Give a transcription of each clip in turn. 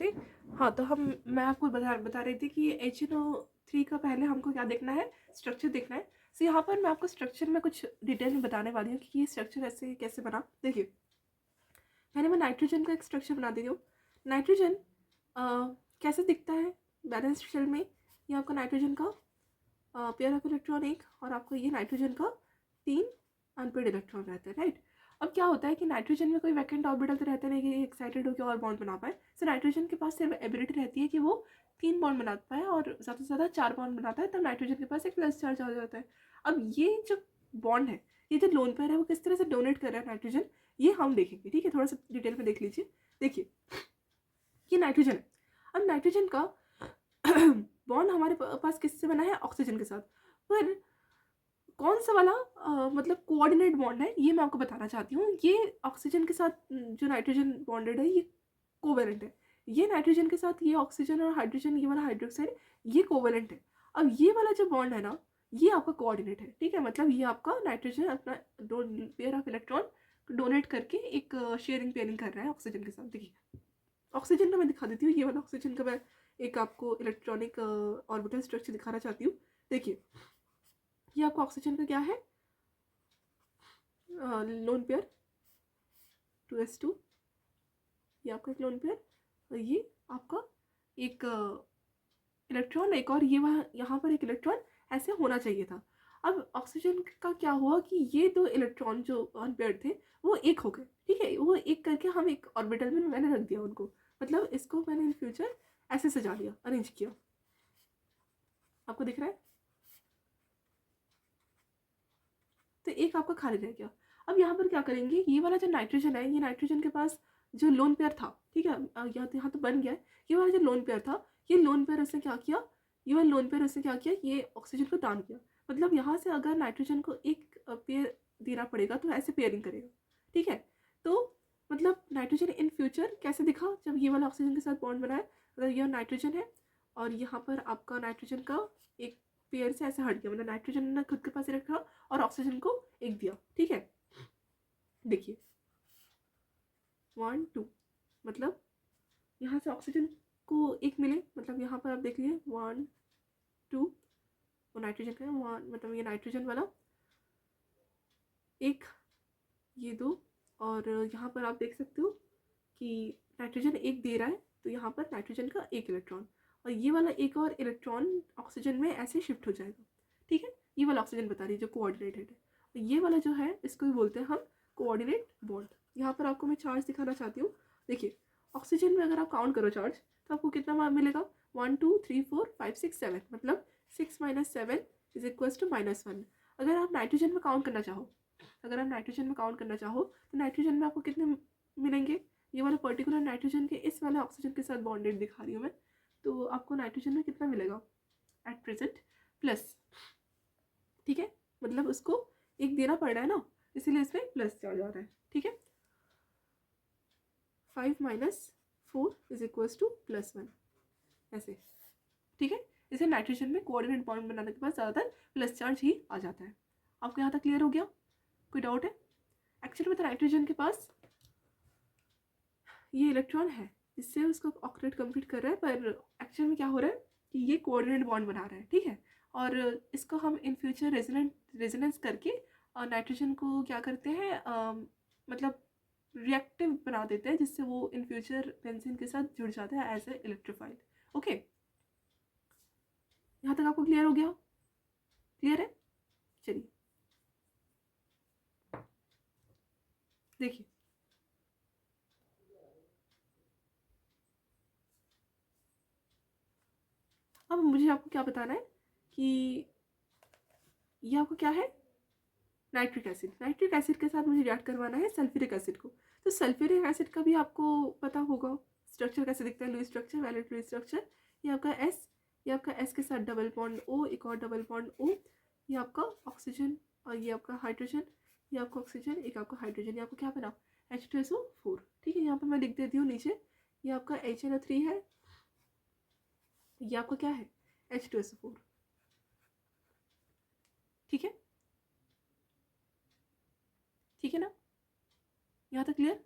थे। हाँ, तो मैं आपको बता रही थी कि HNO3 का पहले हमको क्या देखना है, स्ट्रक्चर देखना है। सो यहाँ पर मैं आपको स्ट्रक्चर में कुछ डिटेल में बताने वाली हूँ कि ये स्ट्रक्चर ऐसे कैसे बना। देखिए, पहले मैं नाइट्रोजन का एक स्ट्रक्चर बना देती हूँ। नाइट्रोजन कैसे दिखता है बैलेंस शेल में, ये आपका नाइट्रोजन का पेयर ऑफ इलेक्ट्रॉन एक, और आपको ये नाइट्रोजन का 3 अनपेड इलेक्ट्रॉन रहता है, राइट। अब क्या होता है कि नाइट्रोजन में कोई वैकेंट ऑर्बिटल तो रहता नहीं कि एक्साइटेड होकर और बॉन्ड बना पाए। सो नाइट्रोजन के पास सिर्फ एबिलिटी रहती है कि वो 3 बॉन्ड बना पाए, और ज़्यादा से ज़्यादा 4 बॉन्ड बनाता है, तब नाइट्रोजन के पास एक प्लस चार्ज आ जाता है। अब ये जो बॉन्ड है, ये जो लोन पेयर है, वो किस तरह से डोनेट कर रहा है नाइट्रोजन, ये हम देखेंगे, ठीक है। थोड़ा सा डिटेल में देख लीजिए। देखिए, ये नाइट्रोजन है। अब नाइट्रोजन का बॉन्ड हमारे पास किससे बना है, ऑक्सीजन के साथ। पर कौन सा वाला मतलब कोऑर्डिनेट बॉन्ड है, ये मैं आपको बताना चाहती हूँ। ये ऑक्सीजन के साथ जो नाइट्रोजन बॉन्डेड है, ये कोवेलेंट है। ये नाइट्रोजन के साथ ये ऑक्सीजन और हाइड्रोजन, ये वाला हाइड्रोक्साइड, ये कोवेलेंट है। अब ये वाला जो बॉन्ड है ना, ये आपका कोऑर्डिनेट है, ठीक है। मतलब ये आपका नाइट्रोजन अपना दो पेयर ऑफ इलेक्ट्रॉन डोनेट करके एक शेयरिंग पेयरिंग कर रहा है ऑक्सीजन के साथ। देखिए, ऑक्सीजन का मैं दिखा देती हूँ। ये वाला ऑक्सीजन का मैं एक आपको इलेक्ट्रॉनिक ऑर्बिटल स्ट्रक्चर दिखाना चाहती हूँ। देखिए, ये आपका ऑक्सीजन का क्या है, लोन पेयर 2s2, ये आपका एक लोन पेयर, और ये आपका एक इलेक्ट्रॉन एक, और ये वहाँ यहाँ पर एक इलेक्ट्रॉन ऐसे होना चाहिए था। अब ऑक्सीजन का क्या हुआ कि ये दो इलेक्ट्रॉन जो अनपेयर्ड थे, वो एक हो गए, ठीक है। वो एक करके हम एक ऑर्बिटल में मैंने रख दिया उनको, मतलब इसको मैंने इन फ्यूचर ऐसे सजा दिया, अरेंज किया। आपको दिख रहा है, तो एक आपका खाली रह गया। अब यहाँ पर क्या करेंगे, ये वाला जो नाइट्रोजन है, ये नाइट्रोजन के पास जो लोन पेयर था, ठीक है, यहाँ तो बन गया है। ये वाला जो लोन पेयर था, ये लोन पेयर उसने क्या किया, ये वाला लोन पेयर उसने क्या किया, ये ऑक्सीजन को दान किया। मतलब यहाँ से अगर नाइट्रोजन को एक पेयर देना पड़ेगा तो ऐसे पेयरिंग करेगा, ठीक है। तो मतलब नाइट्रोजन इन फ्यूचर कैसे दिखा, जब ये वाला ऑक्सीजन के साथ बॉन्ड बना है, मतलब यह नाइट्रोजन है, और यहाँ पर आपका नाइट्रोजन का एक पेयर से ऐसे हट गया, मतलब नाइट्रोजन ने खुद के पास रखा और ऑक्सीजन को एक दिया, ठीक है। देखिए 1 2, मतलब यहाँ से ऑक्सीजन को एक मिले, मतलब यहाँ पर आप देख लीजिए 1 2, वो नाइट्रोजन का है 1, मतलब ये नाइट्रोजन वाला एक, ये दो, और यहाँ पर आप देख सकते हो कि नाइट्रोजन एक दे रहा है, तो यहाँ पर नाइट्रोजन का एक इलेक्ट्रॉन, और ये वाला एक और इलेक्ट्रॉन ऑक्सीजन में ऐसे शिफ्ट हो जाएगा, ठीक है। ये वाला ऑक्सीजन बता रही है जो कोऑर्डिनेटेड है, और ये वाला जो है इसको भी बोलते हैं हम कोऑर्डिनेट बॉन्ड। यहाँ पर आपको मैं चार्ज दिखाना चाहती हूँ। देखिए, ऑक्सीजन में अगर आप काउंट करो चार्ज, तो आपको कितना मिलेगा, 1 2 3 4 5 6 7, मतलब 6 - 7 इज इक्वल टू -1। अगर आप नाइट्रोजन में काउंट करना चाहो, तो नाइट्रोजन में आपको कितने मिलेंगे, ये वाला पर्टिकुलर नाइट्रोजन के इस वाले ऑक्सीजन के साथ बॉन्डेड दिखा रही हूँ मैं, तो आपको नाइट्रोजन में कितना मिलेगा एट प्रेजेंट, प्लस, ठीक है। मतलब उसको एक देना पड़ रहा है ना, इसीलिए इसमें प्लस चार्ज आ रहा है, ठीक है। 5 - 4 इज इक्वल टू +1, ऐसे, ठीक है। इसे नाइट्रोजन में कोऑर्डिनेट बॉन्ड बनाने के बाद ज़्यादातर प्लस चार्ज ही आ जाता है। आपको यहाँ तक क्लियर हो गया, कोई डाउट है। एक्चुअली में तो नाइट्रोजन के पास ये इलेक्ट्रॉन है, इससे उसको ऑक्टेट कंप्लीट कर रहा है, पर एक्चुअल में क्या हो रहा है कि ये कोऑर्डिनेट बॉन्ड बना रहा है, ठीक है। और इसको हम इन फ्यूचर रेजोनेंस करके नाइट्रोजन को क्या करते हैं, मतलब रिएक्टिव बना देते हैं, जिससे वो इन फ्यूचर बेंजीन के साथ जुड़ जाता है एज ए इलेक्ट्रोफाइल। ओके, यहाँ तक आपको क्लियर हो गया, क्लियर है। चलिए देखिए, अब मुझे आपको क्या बताना है कि ये आपको क्या है, नाइट्रिक एसिड के साथ मुझे रिएक्ट करवाना है सल्फ्यूरिक एसिड को। तो सल्फ्यूरिक एसिड का भी आपको पता होगा स्ट्रक्चर कैसे दिखता है, Lewis structure, valent Lewis structure. ये आपका एस, ये आपका एस के साथ डबल बॉन्ड ओ, एक और डबल बॉन्ड ओ, ये आपका ऑक्सीजन, और ये आपका हाइड्रोजन, ये आपका ऑक्सीजन, एक आपका हाइड्रोजन, ये आपको क्या बना, H2SO4, ठीक है। यहाँ पर मैं लिख देती हूँ नीचे, ये आपका HNO3 है, ये आपका क्या है, H2SO4, ठीक है, ठीक है ना, यहाँ तक क्लियर।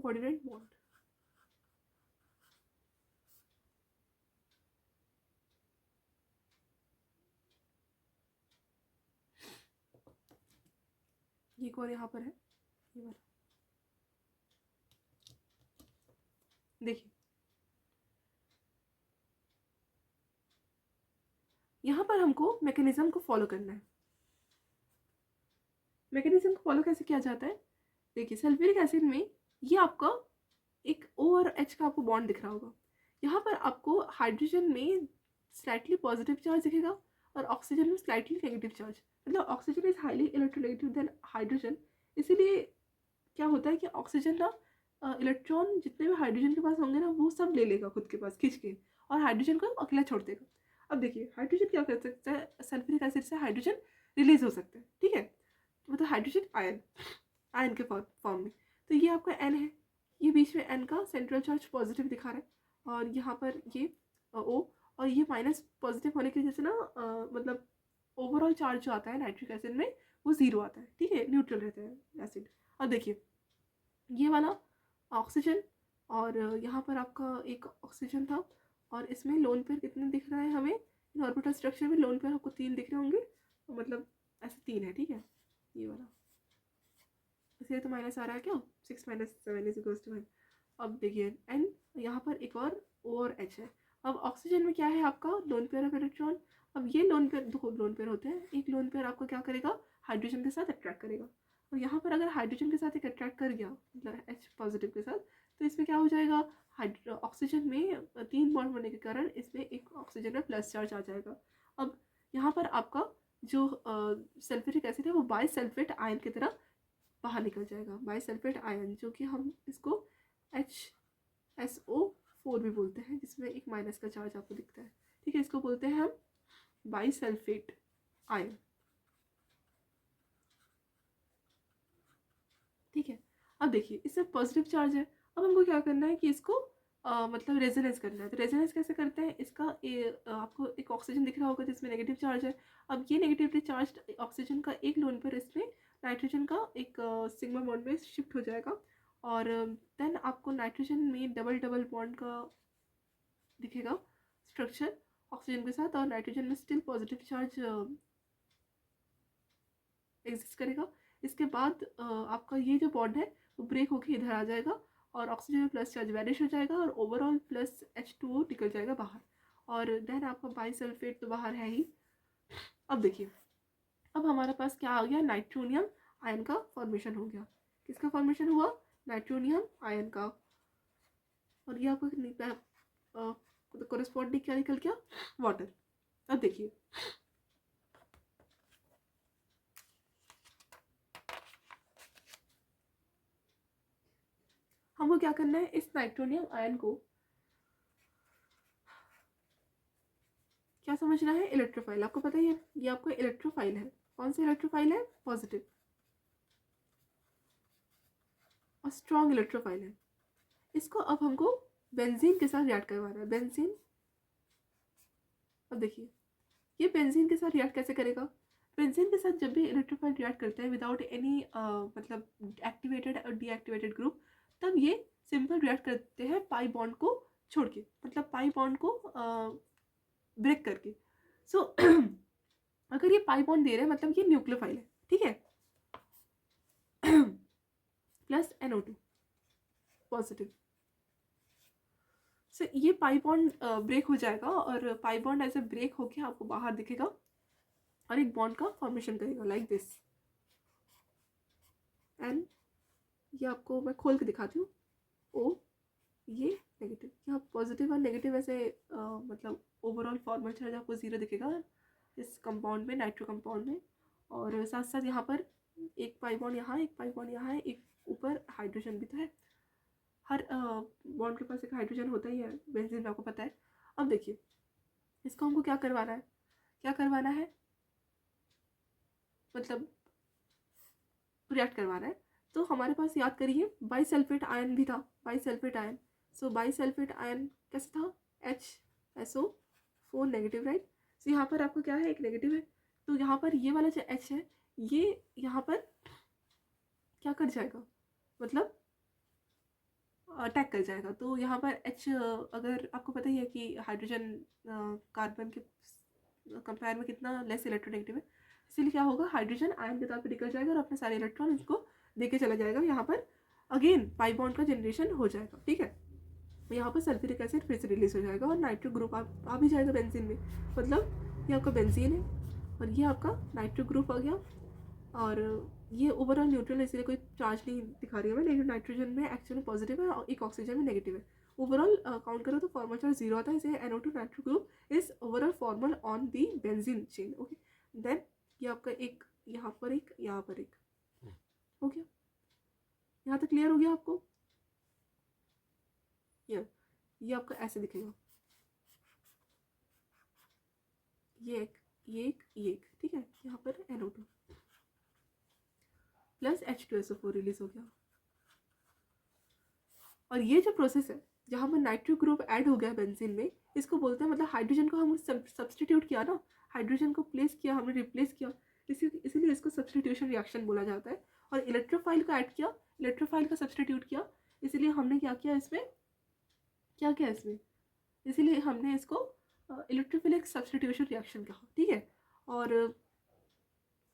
Coordinate bond. ये एक और यहाँ पर है, ये वाला देखिए, यहाँ पर हमको मैकेनिज्म को फॉलो करना है। मैकेनिज्म को फॉलो कैसे किया जाता है, देखिए सल्फ्यूरिक एसिड में ये आपका एक O और H का आपको बॉन्ड दिख रहा होगा। यहाँ पर आपको हाइड्रोजन में स्लाइटली पॉजिटिव चार्ज दिखेगा और ऑक्सीजन में स्लाइटली नेगेटिव चार्ज, मतलब oxygen is highly electronegative than hydrogen. इसीलिए क्या होता है कि ऑक्सीजन ना इलेक्ट्रॉन जितने भी हाइड्रोजन के पास होंगे ना वो सब ले लेगा खुद के पास खींच के, और हाइड्रोजन को अकेला छोड़ देगा। अब देखिए हाइड्रोजन क्या कर सकता है, सल्फ्यूरिक एसिड से हाइड्रोजन रिलीज हो सकता है, ठीक है, मतलब हाइड्रोजन आयन के फॉर्म में। तो ये आपका एन है, ये बीच में एन का सेंट्रल चार्ज पॉजिटिव दिखा रहा है, और यहाँ पर ये ओ, और ये माइनस पॉजिटिव होने की वजह से ना मतलब ओवरऑल चार्ज जो आता है नाइट्रिक एसिड में वो जीरो आता है, ठीक है, न्यूट्रल रहता है एसिड। अब देखिए ये वाला ऑक्सीजन, और यहाँ पर आपका एक ऑक्सीजन था, और इसमें लोन पेयर कितने दिख रहा है हमें, इन ऑर्बिटल स्ट्रक्चर में लोन पेयर आपको 3 दिख रहे होंगे, मतलब ऐसे 3 है, ठीक है, ये वाला, इसलिए तो माइनस आ रहा है क्या, 6 - 7 = 1। अब देखिए एन, यहाँ पर एक और एच है। अब ऑक्सीजन में क्या है आपका लोन पेयर ऑफ इलेक्ट्रॉन। अब ये लोन पेयर, दो लोन पेयर होते हैं, एक लोन पेयर आपको क्या करेगा, हाइड्रोजन के साथ अट्रैक्ट करेगा, और यहाँ पर अगर हाइड्रोजन के साथ एक अट्रैक्ट कर गया, मतलब एच पॉजिटिव के साथ, तो इसमें क्या हो जाएगा, ऑक्सीजन में 3 बॉन्ड होने के कारण इसमें एक ऑक्सीजन में प्लस चार्ज आ जाएगा। अब यहाँ पर आपका जो सल्फ्यूरिक एसिड है वो बाइसल्फेट आयन की तरह बाहर निकल जाएगा, बाइसल्फेट आयन, जो कि हम इसको HSO4 भी बोलते हैं, जिसमें एक माइनस का चार्ज आपको दिखता है, ठीक है, इसको बोलते हैं हम बाइसल्फेट आयन, ठीक है। अब देखिए इसमें पॉजिटिव चार्ज है, अब हमको क्या करना है कि इसको मतलब रेजोनेंस करना है। तो रेजोनेंस कैसे करते हैं, इसका आपको एक ऑक्सीजन दिख रहा होगा जिसमें नेगेटिव चार्ज है। अब ये नेगेटिवली चार्ज ऑक्सीजन का एक लोन पर इसमें नाइट्रोजन का एक सिग्मा बॉन्ड में शिफ्ट हो जाएगा, और देन आपको नाइट्रोजन में डबल डबल बॉन्ड का दिखेगा स्ट्रक्चर ऑक्सीजन के साथ, और नाइट्रोजन में स्टिल पॉजिटिव चार्ज एग्जिस्ट करेगा। इसके बाद आपका ये जो बॉन्ड है वो ब्रेक होकर इधर आ जाएगा, और ऑक्सीजन में प्लस चार्ज वैनिश हो जाएगा, और ओवरऑल प्लस H2O निकल जाएगा बाहर, और देन आपका बाइसल्फेट तो बाहर है ही। अब देखिए अब हमारे पास क्या आ गया, नाइट्रोनियम आयन का फॉर्मेशन हो गया। किसका फॉर्मेशन हुआ, नाइट्रोनियम आयन का, और ये आपको कोरेस्पॉन्डिंग क्या निकल गया, वाटर। अब देखिए हमको क्या करना है, इस नाइट्रोनियम आयन को क्या समझना है, इलेक्ट्रोफाइल। आपको पता ही है ये आपको इलेक्ट्रोफाइल है, कौन सा इलेक्ट्रोफाइल है, पॉजिटिव और स्ट्रॉन्ग इलेक्ट्रोफाइल है। इसको अब हमको बेंजीन के साथ रिएक्ट करवाना है, बेंजीन। अब देखिए ये बेंजीन के साथ रिएक्ट कैसे करेगा, बेंजीन के साथ जब भी इलेक्ट्रोफाइल रिएक्ट करता है विदाउट एनी मतलब एक्टिवेटेड और डीएक्टिवेटेड ग्रुप, तब ये सिंपल रिएक्ट करते हैं पाई बॉन्ड को छोड़ के, मतलब पाई बॉन्ड को ब्रेक करके। सो अगर ये पाई बॉन्ड दे रहे हैं मतलब ये न्यूक्लियोफाइल है, ठीक है, प्लस NO2 पॉजिटिव। सो ये पाई बॉन्ड ब्रेक हो जाएगा, और पाई बॉन्ड ऐसे ब्रेक होके आपको बाहर दिखेगा और एक बॉन्ड का फॉर्मेशन करेगा लाइक दिस। एंड ये आपको मैं खोल के दिखाती हूँ, O ये नेगेटिव, यहाँ पॉजिटिव और नेगेटिव ऐसे मतलब ओवरऑल फॉर्मल चार्ज आपको 0 दिखेगा इस कंपाउंड में, नाइट्रो कंपाउंड में, और साथ साथ यहाँ पर एक पाई बॉन्ड यहाँ, एक पाई बॉन्ड यहाँ है, एक ऊपर हाइड्रोजन भी तो है, हर बॉन्ड के पास एक हाइड्रोजन होता ही है बेंजीन में, आपको पता है। अब देखिए इसको हमको क्या करवाना है, क्या करवाना है, मतलब रिएक्ट करवाना है। तो हमारे पास याद करिए बाइसल्फेट आयन भी था, बाइसल्फेट आयन। सो बाइसल्फेट आयन कैसे था, HSO4 नेगेटिव, राइट। सो यहाँ पर आपको क्या है, एक नेगेटिव है, तो यहाँ पर ये वाला जो H है ये यहाँ पर क्या कर जाएगा, मतलब अटैक कर जाएगा। तो यहाँ पर H, अगर आपको पता ही है कि हाइड्रोजन कार्बन के कंपेयर में कितना लेस इलेक्ट्रोनेगेटिव है, इसीलिए क्या होगा, हाइड्रोजन आयन के तौर पर निकल जाएगा और अपने सारे इलेक्ट्रॉन इसको देके चला जाएगा। यहाँ पर अगेन पाई बॉन्ड का जनरेशन हो जाएगा। ठीक है, यहाँ पर सल्फ्यूरिक एसिड फिर से रिलीज हो जाएगा और नाइट्रो ग्रुप आ भी जाएगा बेंजीन में। मतलब ये आपका बेंजीन है और ये आपका नाइट्रो ग्रुप आ गया। और ये ओवरऑल न्यूट्रल है, इसलिए कोई चार्ज नहीं दिखा रही है मैं, लेकिन नाइट्रोजन में एक्चुअली पॉजिटिव है और एक ऑक्सीजन में नेगेटिव है। ओवरऑल काउंट करो तो फॉर्मल चार्ज 0 आता है, इसे NO2 nitro group is overall formal on the benzene chain. Okay, then ये आपका एक यहाँ पर एक यहाँ पर एक हो गया। यहाँ तक क्लियर हो गया आपको? ये आपका ऐसे दिखेगा, ये एक ये एक ये एक। ठीक है, यहाँ पर NO2 प्लस H2SO4 रिलीज हो गया। और ये जो प्रोसेस है जहाँ पर नाइट्रो ग्रुप ऐड हो गया बेंजीन में, इसको बोलते हैं, मतलब हाइड्रोजन को हम सब्सटीट्यूट किया ना, हाइड्रोजन को प्लेस किया, हमने रिप्लेस किया, इसीलिए इसको सब्सटीट्यूशन रिएक्शन बोला जाता है। और इलेक्ट्रोफाइल को ऐड किया, इलेक्ट्रोफाइल का सब्सटीट्यूट किया, इसीलिए हमने क्या किया इसमें, क्या किया इसमें, इसीलिए हमने इसको इलेक्ट्रोफिलिक सब्सटीट्यूशन रिएक्शन कहा। ठीक है, और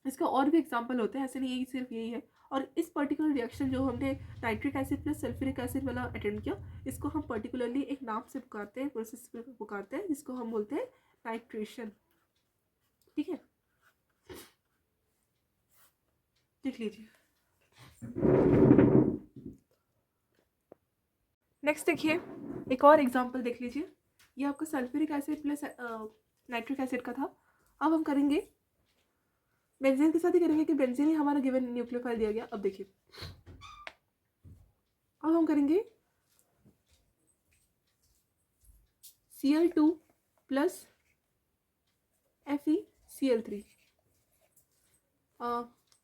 इसका और भी एग्जाम्पल होते हैं, ऐसे नहीं, यही सिर्फ यही है। और इस पर्टिकुलर रिएक्शन जो हमने nitric acid plus sulphuric acid वाला अटेम्प्ट किया, इसको हम पर्टिकुलरली एक नाम से पुकारते हैं, प्रोसेस पुकारते हैं, जिसको हम बोलते हैं नाइट्रेशन। ठीक है, देख लीजिए। नेक्स्ट देखिए, एक और एग्जाम्पल देख लीजिए। ये आपका sulphuric acid plus nitric acid का था। अब हम करेंगे बेंजीन के साथ ही करेंगे कि बेंजीन ही हमारा गिवन न्यूक्लियोफाइल दिया गया। अब देखिए, अब हम करेंगे Cl2 प्लस FeCl3।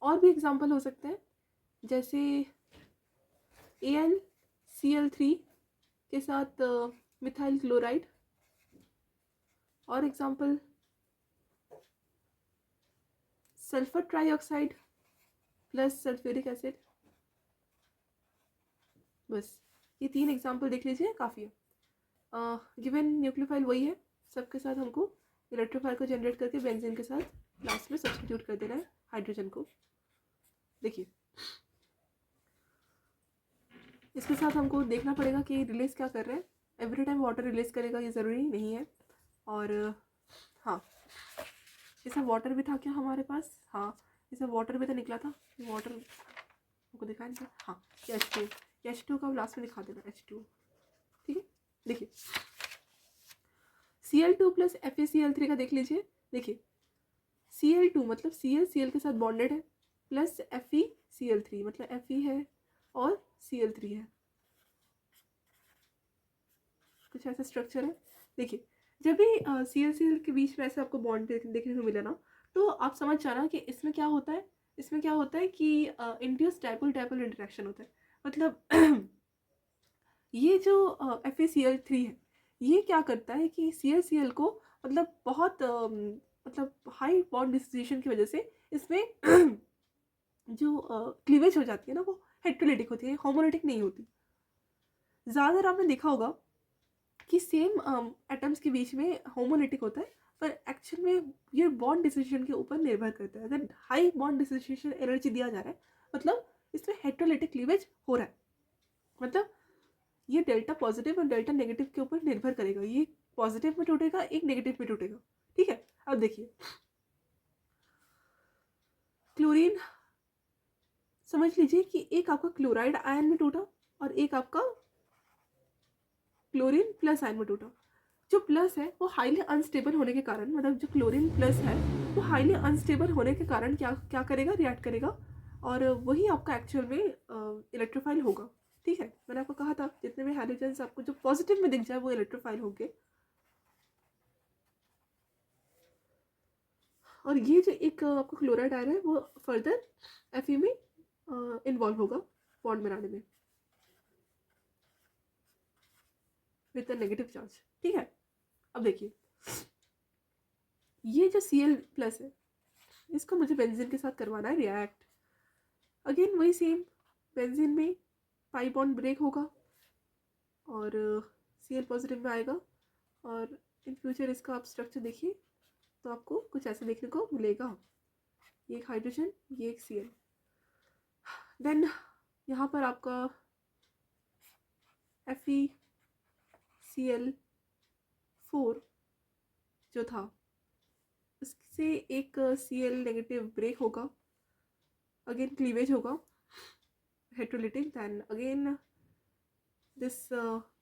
और भी एग्जाम्पल हो सकते हैं, जैसे AlCl3 के साथ मिथाइल क्लोराइड। और example sulphur trioxide plus sulphuric acid. बस ये 3 एग्जाम्पल देख लीजिए, काफ़ी है। गिवन न्यूक्लियोफाइल वही है, सबके साथ हमको इलेक्ट्रोफाइल को जनरेट करके बेंजीन के साथ लास्ट में सब्स्टिट्यूट कर देना है हाइड्रोजन को। देखिए, इसके साथ हमको देखना पड़ेगा कि रिलीज क्या कर रहे हैं। एवरी टाइम वाटर रिलीज करेगा ये ज़रूरी नहीं है। और हाँ, जैसा वाटर भी था क्या हमारे पास, हाँ जैसा वाटर भी तो निकला था, वाटर हमको दिखाया नहीं था। हाँ, ये H2 का लास्ट में दिखा देना, H2। ठीक है, देखिए Cl2 प्लस FeCl3 का देख लीजिए। देखिए Cl2 मतलब Cl के साथ बॉन्डेड है, प्लस FeCl3 मतलब Fe है और Cl3 है, कुछ ऐसा स्ट्रक्चर है। देखिए, जब भी Cl के बीच में ऐसे आपको बॉन्ड देखने को मिला ना, तो आप समझ जाना कि इसमें क्या होता है, इसमें क्या होता है कि इंड्यूस डाइपोल डाइपोल इंटरेक्शन होता है। मतलब ये जो FeCl3 है, ये क्या करता है कि Cl को मतलब बहुत मतलब हाई बॉन्ड डिसोसिएशन की वजह से इसमें जो क्लीवेज हो जाती है ना, वो हेट्रोलिटिक होती है, होमोलिटिक नहीं होती। ज़्यादातर आपने देखा होगा कि सेम एटम्स के बीच में होमोलिटिक होता है, पर एक्चुअल में ये बॉन्ड डिसोसिएशन के ऊपर निर्भर करता है। अगर हाई बॉन्ड डिसोसिएशन एनर्जी दिया जा रहा है, मतलब इसमें हेट्रोलिटिक क्लीवेज हो रहा है, मतलब ये डेल्टा पॉजिटिव और डेल्टा नेगेटिव के ऊपर निर्भर करेगा। ये पॉजिटिव में टूटेगा, एक नेगेटिव में टूटेगा। ठीक है, अब देखिए क्लोरीन, समझ लीजिए कि एक आपका क्लोराइड आयन में टूटा और एक आपका क्लोरीन प्लस आयन में टूटा। जो प्लस है वो हाईली अनस्टेबल होने के कारण, मतलब जो क्लोरीन प्लस है वो हाईली अनस्टेबल होने के कारण क्या करेगा, रिएक्ट करेगा, और वही आपका एक्चुअल में इलेक्ट्रोफाइल होगा। ठीक है, मैंने आपको कहा था जितने भी हाइड्रोजन्स आपको जो पॉजिटिव में दिख जाए वो इलेक्ट्रोफाइल होंगे। और ये जो एक आपको क्लोराइड आयन है वो फर्दर Fe में इन्वॉल्व होगा बॉन्ड बनाने में विद अ नेगेटिव चार्ज। ठीक है, अब देखिए ये जो Cl प्लस है, इसको मुझे बेंजीन के साथ करवाना है रिएक्ट। अगेन वही सेम, बेंजीन में पाई बॉन्ड ब्रेक होगा, और Cl पॉजिटिव में आएगा। और इन फ्यूचर इसका आप स्ट्रक्चर देखिए तो आपको कुछ ऐसा देखने को मिलेगा। ये एक हाइड्रोजन, ये एक Cl। देन यहाँ पर आपका FeCl4 जो था उससे एक Cl नेगेटिव ब्रेक होगा, अगेन क्लीवेज होगा heterolytic, then again this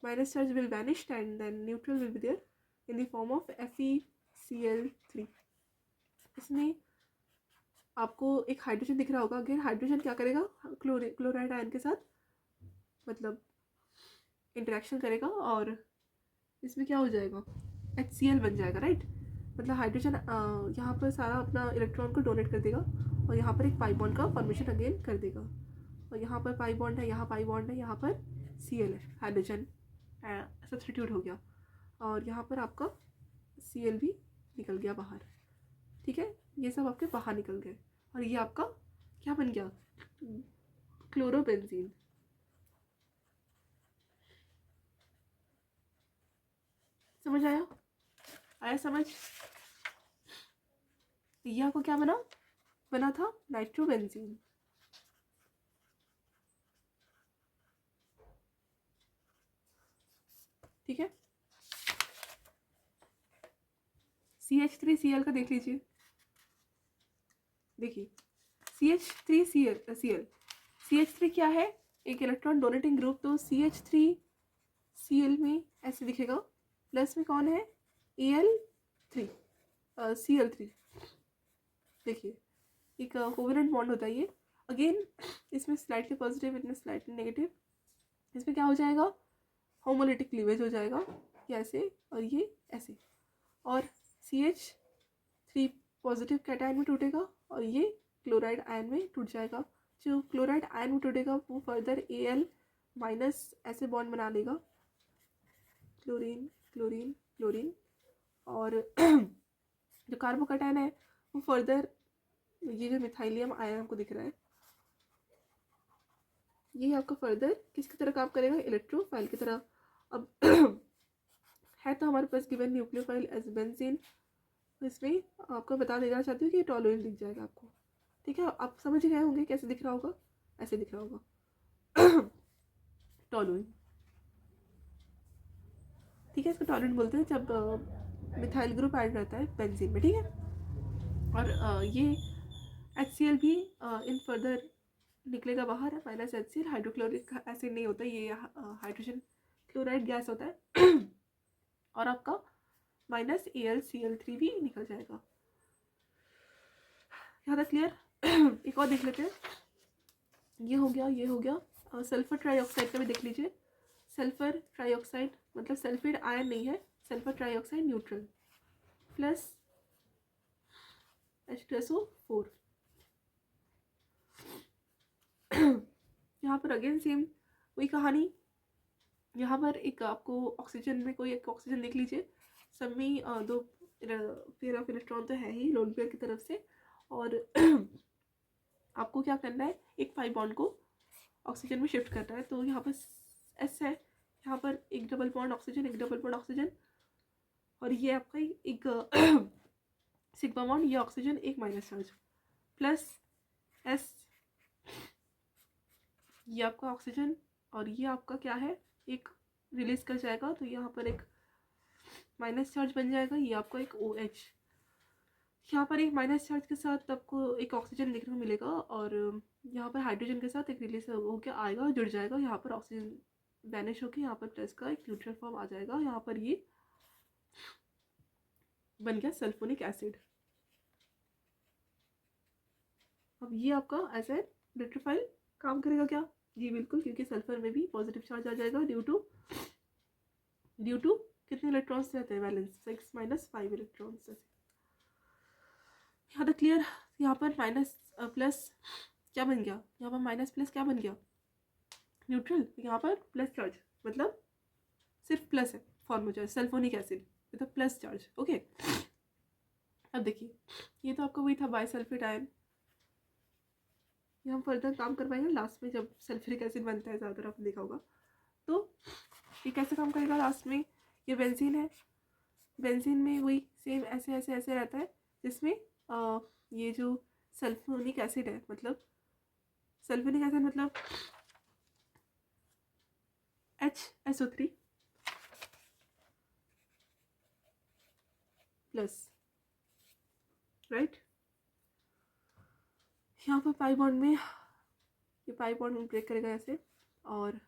minus charge will vanish and then neutral will be there in the form of FeCl3। इसमें आपको एक हाइड्रोजन दिख रहा होगा। अगेन हाइड्रोजन क्या करेगा, क्लोराइड आयन के साथ मतलब इंटरेक्शन करेगा और इसमें क्या हो जाएगा, HCl बन जाएगा, राइट। मतलब हाइड्रोजन यहाँ पर सारा अपना इलेक्ट्रॉन को डोनेट कर देगा और यहाँ पर एक पाई बॉन्ड का फॉर्मेशन अगेन कर देगा। और यहाँ पर पाई बॉन्ड है, यहाँ पाई बॉन्ड है, यहाँ पर Cl है, हाइड्रोजन सब्सटीट्यूट हो गया और यहाँ पर आपका Cl भी निकल गया बाहर। ठीक है, ये सब आपके बाहर निकल गए और ये आपका क्या बन गया, क्लोरोबेंजीन। समझ आया, आया समझ। ये आपको क्या बना था नाइट्रोबेंजीन। ठीक है, CH3Cl का देख लीजिए। देखिए CH3Cl, CH3 क्या है, एक इलेक्ट्रॉन डोनेटिंग ग्रुप। तो CH3Cl में ऐसे दिखेगा, प्लस में कौन है, Al3 Cl3। देखिए एक कोवेलेंट बॉन्ड होता है ये। अगेन इसमें स्लाइटली पॉजिटिव, इसमें स्लाइटली नेगेटिव। इसमें क्या हो जाएगा, होमोलिटिक क्लीवेज हो जाएगा, ये ऐसे और ये ऐसे। और CH3 पॉजिटिव कैटायन में टूटेगा और ये क्लोराइड आयन में टूट जाएगा। जो क्लोराइड आयन में टूटेगा वो फर्दर Al माइनस ऐसे बॉन्ड बना लेगा, क्लोरीन क्लोरीन क्लोरीन। और जो कार्बोकैटायन है वो फर्दर, ये जो मिथाइलियम आयन हमको दिख रहा है, ये आपका फर्दर किसकी तरह काम करेगा, इलेक्ट्रोफाइल की तरह। अब है तो हमारे पास गिवन न्यूक्लियोफाइल एज बेंजीन, इसमें आपको बता देना चाहती हूँ कि टॉलुइन दिख जाएगा आपको। ठीक है, आप समझ गए होंगे कैसे दिख रहा होगा, ऐसे दिख रहा होगा टॉलुइन। ठीक है, इसको टॉलुइन बोलते हैं जब मिथाइल ग्रुप ऐड रहता है बेंजीन में। ठीक है, और ये HCl भी इन फर्दर निकलेगा बाहर, माइनस HCl। हाइड्रोक्लोरिक एसिड नहीं होता, ये हाइड्रोजन क्लोराइड गैस होता है और आपका माइनस AlCl3 भी निकल जाएगा। यहाँ तक क्लियर। एक और देख लेते हैं, ये हो गया, ये हो गया। सल्फर ट्राईऑक्साइड का भी देख लीजिए। सल्फर ट्राईऑक्साइड मतलब सल्फेट आयन नहीं है, sulphur trioxide neutral plus H2SO4। यहाँ पर अगेन सेम वही कहानी। यहाँ पर एक आपको ऑक्सीजन में कोई एक ऑक्सीजन देख लीजिए, सब में दो पेयर ऑफ इलेक्ट्रॉन तो है ही लोन पेयर की तरफ से। और आपको क्या करना है, एक पाई बॉन्ड को ऑक्सीजन में शिफ्ट करना है। तो यहाँ पर S है, यहाँ पर एक डबल बॉन्ड ऑक्सीजन, एक डबल बॉन्ड ऑक्सीजन, और ये आपका एक सिग्मा बॉन्ड, ये ऑक्सीजन एक माइनस चार्ज, प्लस S, ये आपका ऑक्सीजन और ये आपका क्या है, एक रिलीज कर जाएगा। तो यहाँ पर एक माइनस चार्ज बन जाएगा, ये आपका एक OH। यहाँ पर एक माइनस चार्ज के साथ आपको एक ऑक्सीजन देखने को मिलेगा और यहाँ पर हाइड्रोजन के साथ एक रिलीज होकर आएगा, जुड़ जाएगा। यहाँ पर ऑक्सीजन वैनिश होकर यहाँ पर प्लस का एक न्यूट्रल फॉर्म आ जाएगा। यहाँ पर ये बन गया सल्फोनिक एसिड। अब ये आपका एज ए इलेक्ट्रोफाइल काम करेगा क्या, जी बिल्कुल, क्योंकि सल्फर में भी पॉजिटिव चार्ज आ जाएगा ड्यू टू कितने इलेक्ट्रॉन्स रहते हैं, वैलेंस 6-5 इलेक्ट्रॉन्स। जैसे यहाँ तक क्लियर। यहाँ पर माइनस प्लस क्या बन गया, यहाँ पर माइनस प्लस क्या बन गया, न्यूट्रल। यहाँ पर प्लस चार्ज मतलब सिर्फ प्लस है, फॉर्म हो जाए सल्फोनिक एसिड मतलब प्लस चार्ज। ओके, अब देखिए ये तो आपका वही था बाइसल्फेट आयन। ये हम फर्दर काम करवाएंगे लास्ट में जब सल्फ्यूरिक एसिड बनता है, ज़्यादातर आपने देखा होगा। तो ये कैसे काम करेगा लास्ट में, ये बेंजीन है, बेंजीन में वही सेम ऐसे ऐसे ऐसे रहता है, जिसमें ये जो सल्फ्यूरिक एसिड है, मतलब सल्फ्यूरिक एसिड मतलब HSO3 प्लस, राइट। यहाँ पर पाई बॉन्ड में ये पाई बॉन्ड ब्रेक करेगा ऐसे, और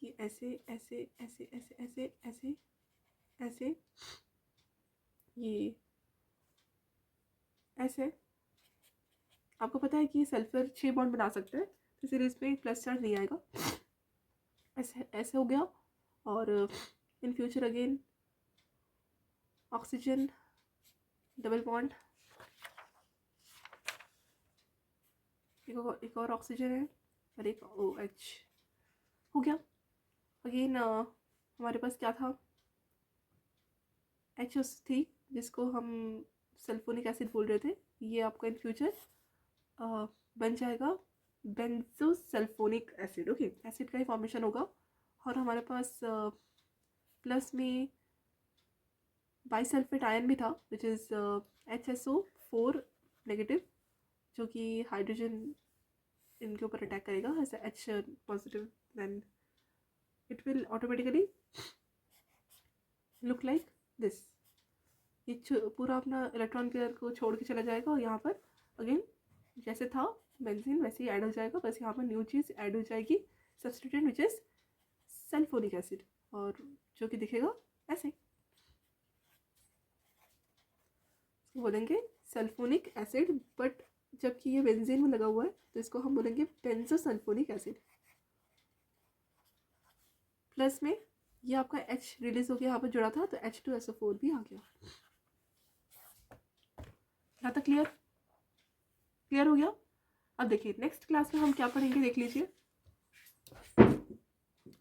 ये ऐसे ऐसे ऐसे ऐसे ऐसे ऐसे ऐसे, ये ऐसे। आपको पता है कि सल्फर 6 बॉन्ड बना सकते हैं, तो इसलिए इसमें प्लस चार्ज नहीं आएगा। ऐसे ऐसे हो गया, और in future again oxygen double bond, एक और ऑक्सीजन है और एक OH हो गया। अगेन हमारे पास क्या था, HO3, जिसको हम सल्फोनिक एसिड बोल रहे थे, ये आपका इन फ्यूचर बन जाएगा बेंजोसल्फोनिक एसिड। ओके, एसिड का ही फॉर्मेशन होगा। और हमारे पास प्लस में बाइसल्फेट आयन भी था, विच इज़ HSO4 नेगेटिव, जो कि हाइड्रोजन इनके ऊपर अटैक करेगा ऐसे H positive, then it will automatically look like this. ये पूरा अपना इलेक्ट्रॉन पेयर को छोड़ के चला जाएगा, और यहाँ पर अगेन जैसे था बेंजीन वैसे ही ऐड हो जाएगा, बस यहाँ पर न्यू चीज़ ऐड हो जाएगी, substituent which is sulphonic acid, और जो कि दिखेगा ऐसे, बोलेंगे सल्फोनिक एसिड। बट जबकि ये बेंजीन में लगा हुआ है, तो इसको हम बोलेंगे बेंजोसल्फोनिक एसिड। प्लस में ये आपका H रिलीज हो गया, यहाँ पर जुड़ा था, तो H2SO4 भी आ गया। यहाँ तक क्लियर हो गया। अब देखिए नेक्स्ट क्लास में हम क्या पढ़ेंगे, देख लीजिए।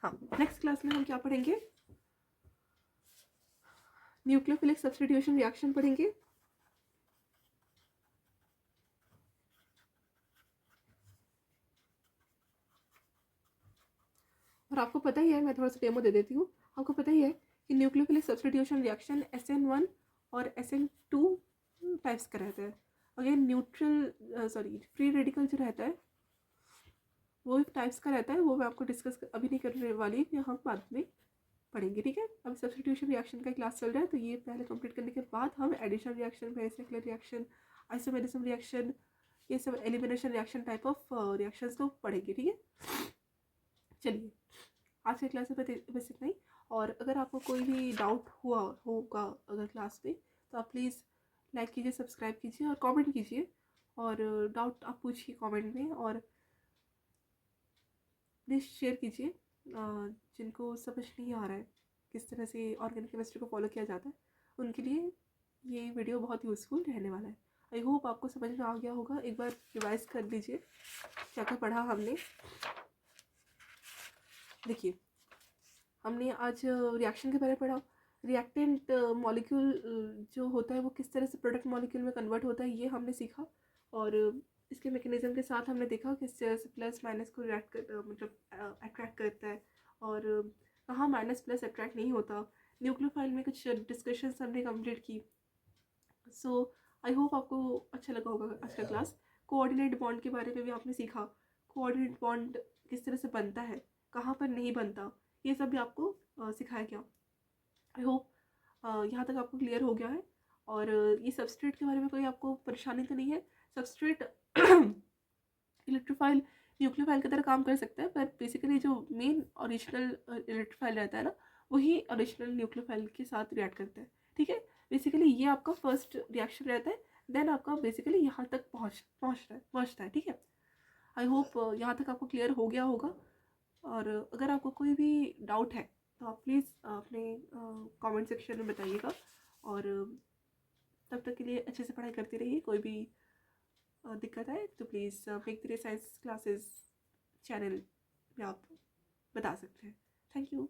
हाँ, नेक्स्ट क्लास में हम क्या पढ़ेंगे, न्यूक्लियोफिलिक सब्स्टिट्यूशन रिएक्शन पढ़ेंगे। और आपको पता ही है, मैं थोड़ा सा डेमो दे देती हूँ। आपको पता ही है कि न्यूक्लियोफिलिक सब्स्टिट्यूशन रिएक्शन SN1 और SN2 टाइप्स का रहता है। अगेन न्यूट्रल फ्री रेडिकल जो रहता है वो टाइप्स का रहता है, वो मैं आपको डिस्कस अभी नहीं करने वाली, ये हम बाद में पढ़ेंगे, ठीक है। अब सब्स्टिट्यूशन रिएक्शन का क्लास चल रहा है, तो ये पहले कंप्लीट करने के बाद हम addition reaction, pericyclic reaction, isomerism reaction, ये सब elimination reaction type of reactions को पढ़ेंगे, ठीक है। चलिए आज के क्लास में बस इतना ही। और अगर आपको कोई भी डाउट होगा अगर क्लास में, तो आप प्लीज़ लाइक कीजिए, सब्सक्राइब कीजिए और कमेंट कीजिए, और डाउट आप पूछिए कमेंट में, और प्लीज़ शेयर कीजिए जिनको समझ नहीं आ रहा है किस तरह से ऑर्गेनिक केमिस्ट्री को फॉलो किया जाता है, उनके लिए ये वीडियो बहुत यूज़फुल रहने वाला है। आई होप आपको समझ में आ गया होगा। एक बार रिवाइज कर लीजिए क्या क्या पढ़ा हमने। देखिए हमने आज रिएक्शन के बारे में पढ़ा, रिएक्टेंट मॉलिक्यूल जो होता है वो किस तरह से प्रोडक्ट मॉलिक्यूल में कन्वर्ट होता है, ये हमने सीखा। और इसके मैकेनिज्म के साथ हमने देखा किस तरह से प्लस माइनस को मतलब अट्रैक्ट करता है, और कहाँ माइनस प्लस अट्रैक्ट नहीं होता। न्यूक्लियोफाइल में कुछ डिस्कशंस हमने कंप्लीट की। सो आई होप आपको अच्छा लगा होगा आज का क्लास। कोऑर्डिनेट बॉन्ड के बारे में भी आपने सीखा, कोऑर्डिनेट बॉन्ड किस तरह से बनता है, कहाँ पर नहीं बनता, ये सब भी आपको सिखाया गया। आई होप यहाँ तक आपको क्लियर हो गया है। और ये सबस्ट्रेट के बारे में कोई आपको परेशानी तो नहीं है। सबस्ट्रेट इलेक्ट्रोफाइल न्यूक्लियोफाइल की तरह काम कर सकता है, पर बेसिकली जो मेन ओरिजिनल इलेक्ट्रोफाइल रहता है ना, वही ओरिजिनल न्यूक्लियोफाइल के साथ रिएक्ट करता है, ठीक है। बेसिकली ये आपका फर्स्ट रिएक्शन रहता है, देन आपका बेसिकली यहाँ तक पहुँचता है, ठीक है। आई होप यहाँ तक आपको क्लियर हो गया होगा। और अगर आपको कोई भी डाउट है तो आप प्लीज़ अपने कमेंट सेक्शन में बताइएगा। और तब तक के लिए अच्छे से पढ़ाई करते रहिए। कोई भी दिक्कत है तो प्लीज़ मेक तेरे साइंस क्लासेस चैनल में आप बता सकते हैं। Thank you.